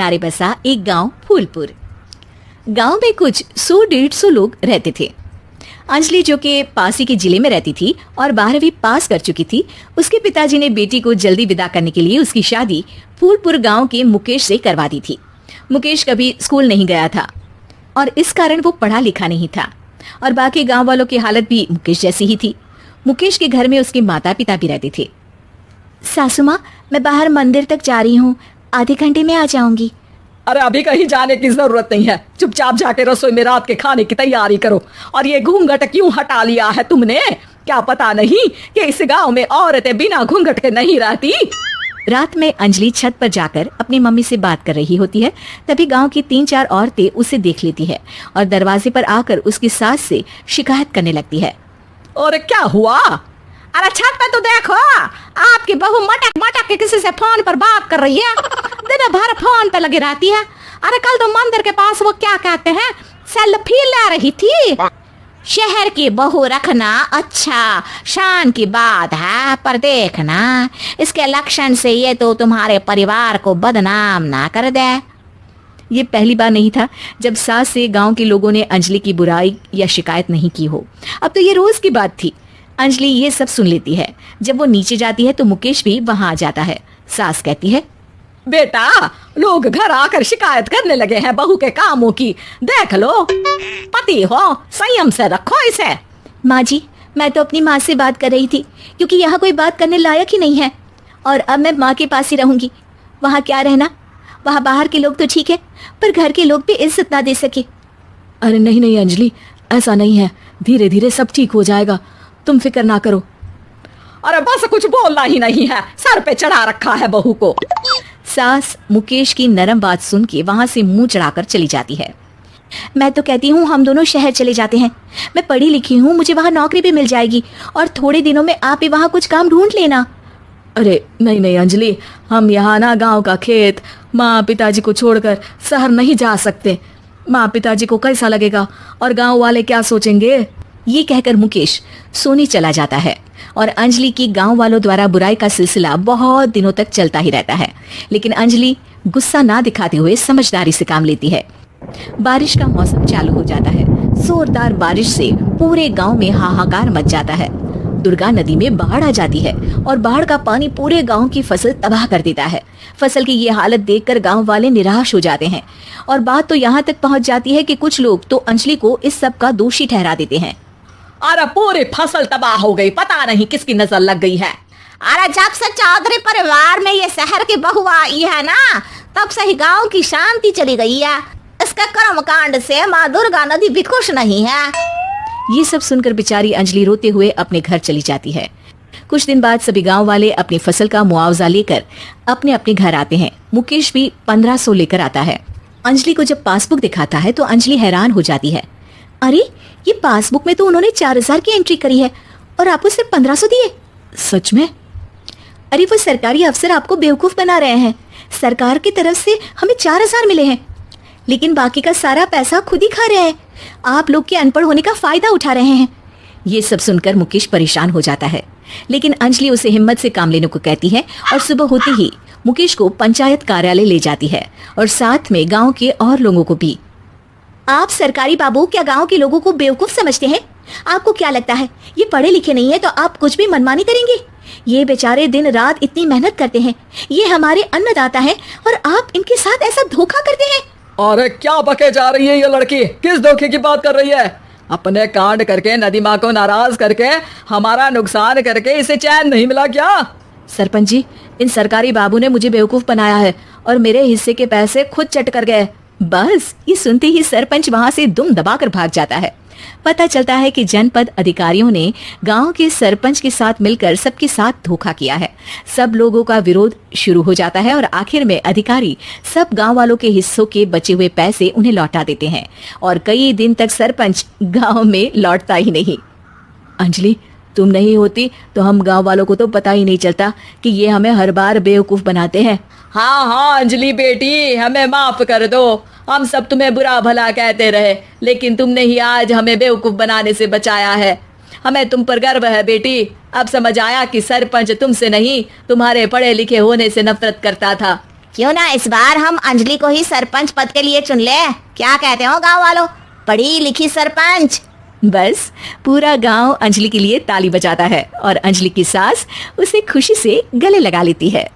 किनारे बसा एक गांव फूलपुर। गांव में कुछ 100-150 लोग रहते थे। अंजलि, जो कि पास ही के जिले में रहती थी और 12वीं पास कर चुकी थी, उसके पिताजी ने बेटी को जल्दी विदा करने के लिए उसकी शादी फूलपुर गांव के मुकेश से करवा दी थी। मुकेश कभी स्कूल नहीं गया था और इस कारण वो पढ़ा लिखा नहीं था और बाकी गांव वालों की हालत भी मुकेश जैसी ही थी। मुकेश के घर में उसके माता पिता भी रहते थे। सासू माँ, मैं बाहर मंदिर तक जा रही हूँ, आधे घंटे में आ जाऊंगी। अरे अभी कहीं जाने की जरूरत नहीं है, चुपचाप जाके रसोई में रात के खाने की तैयारी करो। और ये घूंघट क्यों हटा लिया है तुमने? क्या पता नहीं कि इस गांव में औरतें बिना घूंघट के नहीं रहती। रात में अंजलि छत पर जाकर अपनी मम्मी से बात कर रही होती है। तभी गांव की 3-4 औरतें उसे देख लेती है और दरवाजे पर आकर उसकी सास से शिकायत करने लगती है। और क्या हुआ? अरे छत पे तो देखो, आपकी बहू मटक मटक के किसी से फोन पर बात कर रही है, दिन भर फोन पे लगी रहती है। अरे कल तो मंदिर के पास वो क्या कहते हैं, सेल्फी ले रही थी। शहर की बहू रखना अच्छा शान की बात है, पर देखना इसके लक्षण से ये तो तुम्हारे परिवार को बदनाम ना कर दे। ये पहली बार नहीं था जब सास से गांव के लोगों ने अंजलि की बुराई या शिकायत नहीं की हो। अब तो ये रोज की बात थी। अंजलि ये सब सुन लेती है। जब वो नीचे जाती है तो मुकेश भी वहां आ जाता है। सास कहती है, बेटा, लोग घर आकर शिकायत करने लगे हैं बहू के कामों की, देख लो। पति हो, संयम से रखो इसे। माँ जी, मैं तो अपनी माँ से बात कर रही थी, क्योंकि यहाँ कोई बात करने लायक ही नहीं है और अब मैं माँ के पास ही रहूंगी। वहाँ क्या रहना, वहाँ बाहर के लोग तो ठीक है, पर घर के लोग भी इज्जत ना दे सके। अरे नहीं नहीं अंजलि, ऐसा नहीं है, धीरे धीरे सब ठीक हो जाएगा, तुम फिक्र ना करो। अरे बस कुछ बोलना ही नहीं है, सर पे चढ़ा रखा है बहू को। सास मुकेश की नरम बात सुन के वहां से मुंह चढ़ाकर चली जाती है। मैं तो कहती हूँ हम दोनों शहर चले जाते हैं। मैं पढ़ी लिखी हूँ, मुझे वहाँ नौकरी भी मिल जाएगी और थोड़े दिनों में आप भी वहाँ कुछ काम ढूंढ लेना। अरे नहीं नहीं अंजलि, हम यहाँ ना गांव का खेत, माँ पिताजी को छोड़कर शहर नहीं जा सकते। माँ पिताजी को कैसा लगेगा और गांव वाले क्या सोचेंगे? ये कहकर मुकेश सोने चला जाता है और अंजलि की गांव वालों द्वारा बुराई का सिलसिला बहुत दिनों तक चलता ही रहता है। लेकिन अंजलि गुस्सा ना दिखाते हुए समझदारी से काम लेती है। बारिश का मौसम चालू हो जाता है। जोरदार बारिश से पूरे गांव में हाहाकार मच जाता है। दुर्गा नदी में बाढ़ आ जाती है और बाढ़ का पानी पूरे गांव की फसल तबाह कर देता है। फसल की ये हालत देखकर गांव वाले निराश हो जाते हैं और बात तो यहाँ तक पहुँच जाती है कि कुछ लोग तो अंजलि को इस सब का दोषी ठहरा देते हैं। अरे पूरी फसल तबाह हो गई, पता नहीं किसकी नजर लग गई है। अरे जब से चौधरी परिवार में ये शहर की बहू आई है ना, तब से ही गांव की शांति चली गई है। इसके कर्मकांड से माँ दुर्गा नदी भी खुश नहीं है। ये सब सुनकर बेचारी अंजलि रोते हुए अपने घर चली जाती है। कुछ दिन बाद सभी गांव वाले अपनी फसल का मुआवजा लेकर अपने अपने घर आते हैं। मुकेश भी 1500 लेकर आता है। अंजलि को जब पासबुक दिखाता है तो अंजलि हैरान हो जाती है। अरे, ये पासबुक में तो उन्होंने 4000 की एंट्री करी है और आपको सिर्फ 1500 दिए। सच में? अरे वो सरकारी अफसर आपको बेवकूफ बना रहे हैं। सरकार की तरफ से हमें 4000 मिले हैं, लेकिन बाकी का सारा पैसा खुद ही खा रहे हैं। आप लोग के अनपढ़ होने का फायदा उठा रहे हैं। ये सब सुनकर मुकेश परेशान हो जाता है, लेकिन अंजलि उसे हिम्मत से काम लेने को कहती है और सुबह होते ही मुकेश को पंचायत कार्यालय ले जाती है और साथ में गाँव के और लोगों को भी। आप सरकारी बाबू क्या गांव के लोगों को बेवकूफ समझते हैं? आपको क्या लगता है ये पढ़े लिखे नहीं है तो आप कुछ भी मनमानी करेंगे? ये बेचारे दिन रात इतनी मेहनत करते हैं, ये हमारे अन्नदाता हैं और आप इनके साथ ऐसा धोखा करते हैं। अरे क्या बके जा रही है ये लड़की, किस धोखे की बात कर रही है? अपने कांड करके नदी माँ को नाराज करके हमारा नुकसान करके इसे चैन नहीं मिला क्या? सरपंच जी, इन सरकारी बाबू ने मुझे बेवकूफ बनाया है और मेरे हिस्से के पैसे खुद चट कर गए। बस ये सुनते ही सरपंच वहां से दुम दबाकर भाग जाता है। पता चलता है कि जनपद अधिकारियों ने गांव के सरपंच के साथ मिलकर सबके साथ धोखा किया है। सब लोगों का विरोध शुरू हो जाता है और आखिर में अधिकारी सब गांव वालों के हिस्सों के बचे हुए पैसे उन्हें लौटा देते हैं और कई दिन तक सरपंच गांव में लौटता ही नहीं। अंजलि, तुम नहीं होती तो हम गांव वालों को तो पता ही नहीं चलता कि ये हमें हर बार बेवकूफ बनाते हैं। हाँ हाँ अंजलि बेटी, हमें माफ कर दो। हम सब तुम्हें बुरा भला कहते रहे, लेकिन तुमने ही आज हमें बेवकूफ बनाने से बचाया है। हमें तुम पर गर्व है बेटी। अब समझ आया कि सरपंच तुमसे नहीं, तुम्हारे पढ़े लिखे होने से नफरत करता था। क्यों ना इस बार हम अंजलि को ही सरपंच पद के लिए चुन ले। क्या कहते हो गांव वालों? पढ़ी लिखी सरपंच। बस पूरा गांव अंजलि के लिए ताली बजाता है और अंजलि की सास उसे खुशी से गले लगा लेती है।